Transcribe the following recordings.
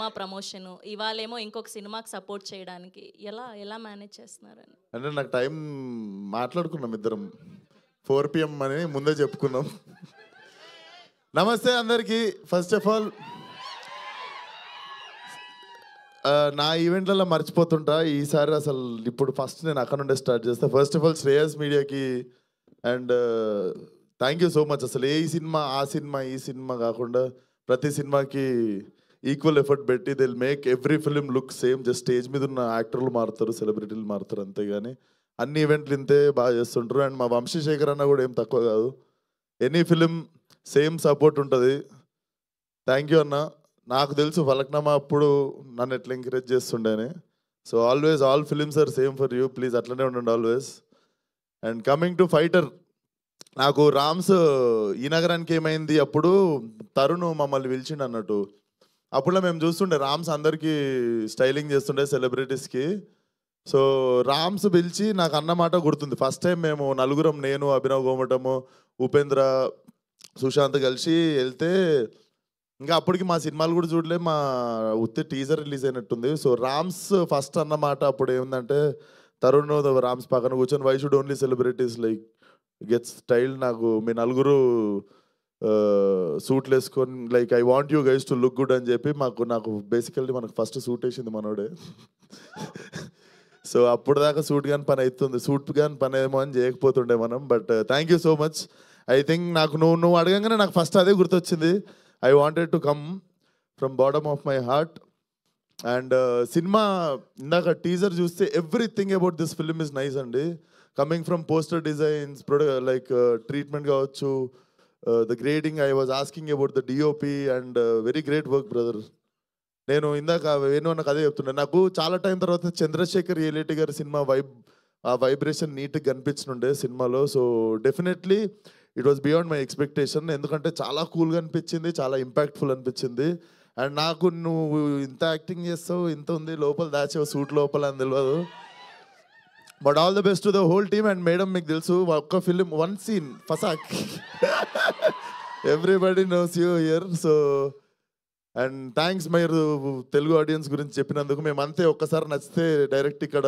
మా ప్రమోషన్ ఇవాళేమో ఇంకొక సినిమాకి సపోర్ట్ చేయడానికి ఎలా ఎలా మేనేజ్ చేస్తున్నారని. అంటే నాకు టైం మాట్లాడుకున్నాం ఇద్దరం 4 PM అని ముందే చెప్పుకున్నాం. నమస్తే అందరికీ. ఫస్ట్ ఆఫ్ ఆల్ నా ఈవెంట్లలో మర్చిపోతుంటా, ఈసారి అసలు ఇప్పుడు ఫస్ట్ నేను అక్కడ నుండే స్టార్ట్ చేస్తా. ఫస్ట్ ఆఫ్ ఆల్ శ్రేయస్ మీడియాకి and thank you so much. అసలు ఏ సినిమా ఆ సినిమా ఈ సినిమా కాకుండా ప్రతి సినిమాకి ఈక్వల్ ఎఫర్ట్ పెట్టి they make every film look same. Just stage మీద ఉన్న యాక్టర్లు మారుతారు, సెలబ్రిటీలు మారుతారు, అంతేగాని అన్ని ఈవెంట్లు ఇంతే బాగా చేస్తుంటారు. అండ్ మా వంశీశేఖర్ అన్న కూడా ఏం తక్కువ కాదు. ఎనీ ఫిలిం సేమ్ సపోర్ట్ ఉంటుంది. థ్యాంక్ యూ అన్న. నాకు తెలుసు ఫలక్నామా అప్పుడు నన్ను ఎట్లా ఎంకరేజ్ చేస్తుండేని. So always all films are same for you. Please అట్లనే ఉండండి always. And coming to fighter, నాకు రామ్స్ ఈ నగరానికి ఏమైంది అప్పుడు తరుణ్ మమ్మల్ని పిలిచిండు అన్నట్టు. అప్పుడు మేము చూస్తుండే రామ్స్ అందరికీ స్టైలింగ్ చేస్తుండే సెలబ్రిటీస్కి. సో రామ్స్ పిలిచి నాకు అన్నమాట గుర్తుంది. ఫస్ట్ టైం మేము నలుగురం, నేను, అభినవ్ గోమటము, ఉపేంద్ర, సుశాంత్ కలిసి వెళ్తే ఇంకా అప్పటికి మా సినిమాలు కూడా చూడలే, మా ఉత్తే టీజర్ రిలీజ్ అయినట్టుంది. సో రామ్స్ ఫస్ట్ అన్నమాట అప్పుడు ఏముందంటే, తరుణ్ రామ్స్ పక్కన కూర్చొని why should only celebrities like get style, నాకు మీ నలుగురు సూట్లు వేసుకొని like I want you guys to look good అని చెప్పి నాకు బేసికల్లీ మనకు ఫస్ట్ సూట్ వేసింది మనోడే. సో అప్పుడు దాకా సూట్ కానీ పని అవుతుంది, సూట్ కానీ పని ఏమో అని చేయకపోతుండే మనం. But thank you so much. I think నాకు నువ్వు అడగంగానే నాకు ఫస్ట్ అదే గుర్తొచ్చింది. I wanted to come from bottom of my heart. And cinema ఇందాక టీజర్ చూస్తే everything about this film is nice అండి. Coming from poster designs, like treatment కావచ్చు, the grading. I was asking about the DOP and very great work brother. నేను ఇందాక నాకు అదే చెప్తున్నాను. నాకు చాలా టైం తర్వాత చంద్రశేఖర్ ఏలేటి గారి సినిమా ఆ వైబ్రేషన్ నీట్గా కనిపించనుండే సినిమాలో. So definitely it was beyond my expectation. ఎందుకంటే చాలా కూల్గా అనిపించింది, చాలా ఇంపాక్ట్ఫుల్ అనిపించింది. అండ్ నాకు నువ్వు ఇంత యాక్టింగ్ చేస్తావు, ఇంత ఉంది లోపల దాచావు సూట్ లోపల అని తెలియదు. But all the best to the whole team. And madam మీకు తెలుసు ఒక్క ఫిలిం వన్ సీన్ ఫసాక్ everybody knows you here. So and thanks మీరు తెలుగు ఆడియన్స్ గురించి చెప్పినందుకు. మేము అంతే, ఒక్కసారి నచ్చితే డైరెక్ట్ ఇక్కడ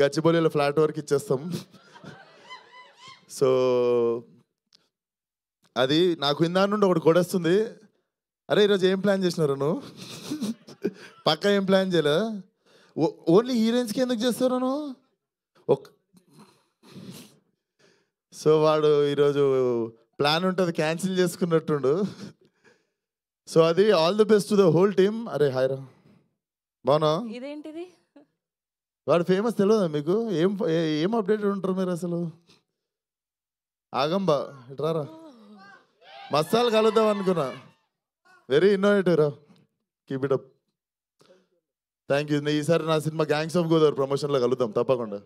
గచ్చిబౌలిలో ఫ్లాట్ వరకు ఇచ్చేస్తాం. సో అది నాకు ఇందా నుండి ఒకటి కొడేస్తుంది. అరే ఈరోజు ఏం ప్లాన్ చేసినారు నువ్వు? పక్కా ఏం ప్లాన్ చేయలే? ఓన్లీ హీరోయిన్స్కి ఎందుకు చేస్తారు నువ్వు? సో వాడు ఈరోజు ప్లాన్ ఉంటుంది క్యాన్సిల్ చేసుకున్నట్టుండు. సో అది all the best to the whole team. అరే హాయ్ రా, బాగున్నా? ఇదేంటిది? వాడు ఫేమస్ తెలియదా మీకు? ఏం అప్డేటెడ్ ఉంటారు మీరు అసలు? ఆగంబా ఇట్రారా, మసాలు కలుద్దాం అనుకున్నా. వెరీ ఇన్నోవేటివ్ రా, keep it up. Thank you. ఈసారి నా సినిమా గ్యాంగ్స్ ఆఫ్ గోదావరి ప్రమోషన్లో కలుద్దాం తప్పకుండా.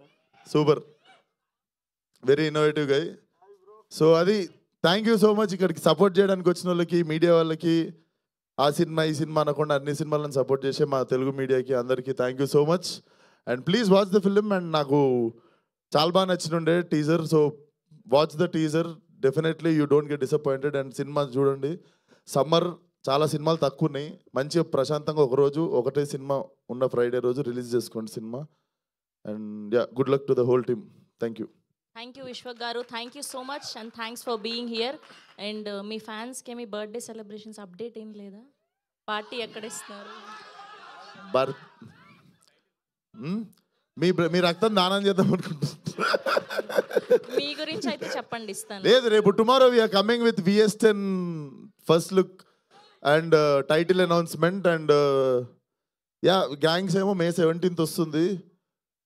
సూపర్, వెరీ ఇన్నోవేటివ్ గై. సో అది థ్యాంక్ యూ సో మచ్. ఇక్కడికి సపోర్ట్ చేయడానికి వచ్చిన వాళ్ళకి, మీడియా వాళ్ళకి, ఆ సినిమా ఈ సినిమా అనకుండా అన్ని సినిమాలను సపోర్ట్ చేసే మా తెలుగు మీడియాకి అందరికీ thank you so much. And please watch the film. And నాకు చాలా బాగా నచ్చినుండే teaser. So watch the teaser, definitely you don't get disappointed. And cinema చూడండి. సమ్మర్ చాలా సినిమాలు తక్కువ ఉన్నాయి, మంచిగా ప్రశాంతంగా ఒకరోజు ఒకటే సినిమా ఉన్న ఫ్రైడే రోజు రిలీజ్ చేసుకోండి సినిమా. And yeah, good luck to the whole team. Thank you. Thank you Vishwak గారు, thank you so much and thanks for being here. And మీ ఫ్యాన్స్కి మీ బర్త్డే సెలబ్రేషన్స్ అప్డేట్ ఏం లేదా? పార్టీ ఎక్కడ ఇస్తున్నారు? మీ రక్తం దానం చేద్దాం అనుకుంటున్నాను. మీ గురించి అయితే చెప్పండి, ఇస్తాను. లేదు, రేపు tomorrow we're coming with VS10 first look and title announcement. And yeah, gangs ఏమో May 17th వస్తుంది.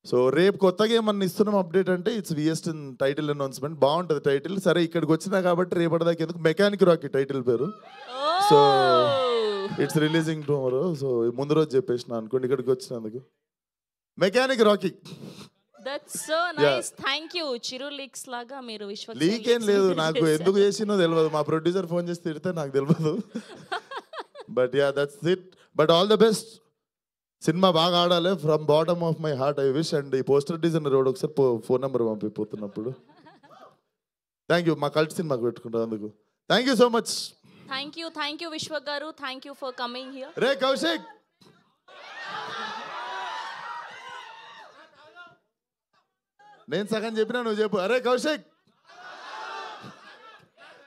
సో రేపు కొత్తగా ఏమన్నా ఇస్తున్నాం అప్డేట్ అంటే ఇట్స్ VS10 టైటిల్ అనౌన్స్మెంట్. బాగుంటుంది టైటిల్. సరే ఇక్కడికి వచ్చినా కాబట్టి రేపటిదాకా ఎందుకు, మెకానిక్ రాకీ టైటిల్ పేరు. So it's releasing tomorrow. So ముందు రోజు చెప్పేసిన అనుకోండి ఇక్కడికి వచ్చినందుకు. Mechanic Rocky. That's so nice. Thank you. Chiru leaks లాగా మీరు విశ్వక్ లీక్ ఏం లేదు, నాకు ఎందుకు చేసినో తెలియదు. మా ప్రొడ్యూసర్ ఫోన్ చేసి తిడితే నాకు తెలియదు. But yeah, that's it. But all the best. Cinema బాగా ఆడాలి from bottom of my heart I wish. And ఈ పోస్టర్ డిజైనర్ రోడ్ ఒకసారి ఫోన్ నెంబర్ పంపిపోతున్నప్పుడు. Thank you. మా కల్ట్ సినిమాకి పెట్టుకుంటాను అందుకు. Thank you so much. Thank you Vishwak గారు, thank you for coming here. రే కౌశిక్, నేను సగం చెప్పినా నువ్వు చెప్పు. అరే Kaushik,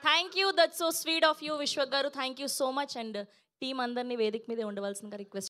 thank you, that's so sweet of you Vishwak గారు. Thank you so much. And team అందరినీ వేదిక మీదే ఉండవలసిందిగా రిక్వెస్ట్